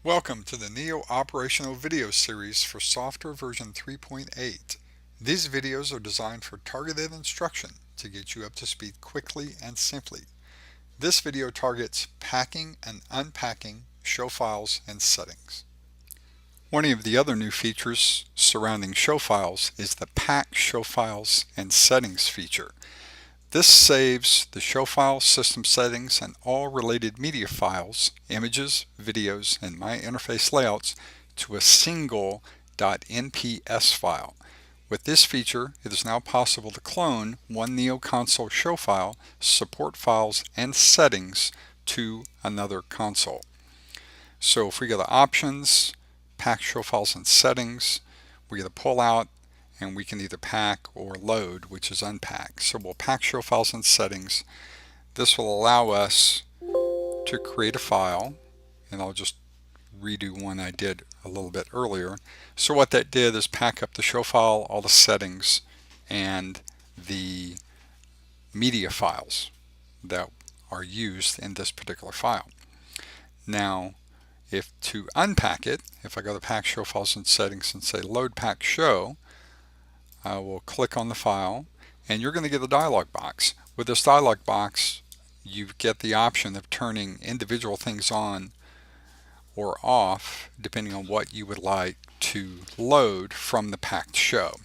Welcome to the Neo operational video series for software version 3.8. These videos are designed for targeted instruction to get you up to speed quickly and simply. This video targets packing and unpacking show files and settings. One of the other new features surrounding show files is the Pack Show Files and Settings feature. This saves the show file system settings and all related media files, images, videos, and my interface layouts to a single .nps file. With this feature, it is now possible to clone one Neo console show file, support files, and settings to another console. So if we go to Options, Pack Show Files and Settings, we get a pull out, and we can either pack or load, which is unpack. So we'll pack show files and settings. This will allow us to create a file, and I'll just redo one I did a little bit earlier. So what that did is pack up the show file, all the settings, and the media files that are used in this particular file. Now, if to unpack it, if I go to Pack Show Files and Settings and say Load Pack Show, I will click on the file, and you're going to get a dialog box. With this dialog box, you get the option of turning individual things on or off depending on what you would like to load from the packed show.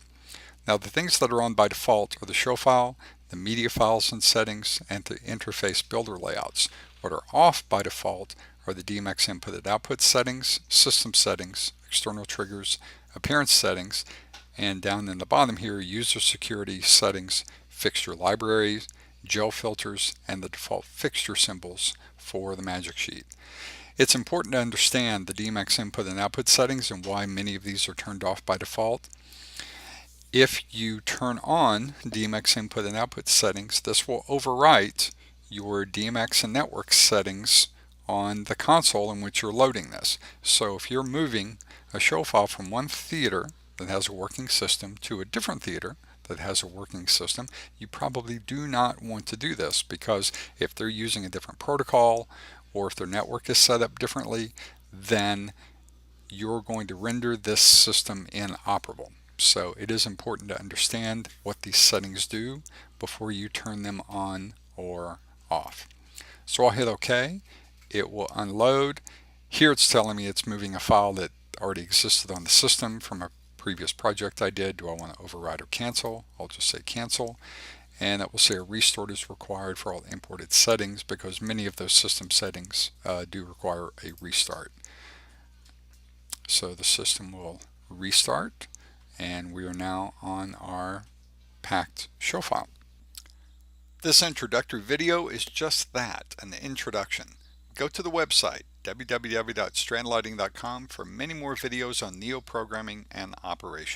Now, the things that are on by default are the show file, the media files and settings, and the interface builder layouts. What are off by default are the DMX input and output settings, system settings, external triggers, appearance settings, and down in the bottom here, user security settings, fixture libraries, gel filters, and the default fixture symbols for the magic sheet. It's important to understand the DMX input and output settings and why many of these are turned off by default. If you turn on DMX input and output settings, this will overwrite your DMX and network settings on the console in which you're loading this. So if you're moving a show file from one theater that has a working system to a different theater that has a working system, you probably do not want to do this, because if they're using a different protocol or if their network is set up differently, then you're going to render this system inoperable. So it is important to understand what these settings do before you turn them on or off. So I'll hit OK. It will unload. Here it's telling me it's moving a file that already existed on the system from a previous project I did. Do I want to override or cancel? I'll just say cancel, and it will say a restart is required for all imported settings, because many of those system settings do require a restart. So the system will restart, and we are now on our packed show file. This introductory video is just that, an introduction. Go to the website www.strandlighting.com for many more videos on Neo programming and operation.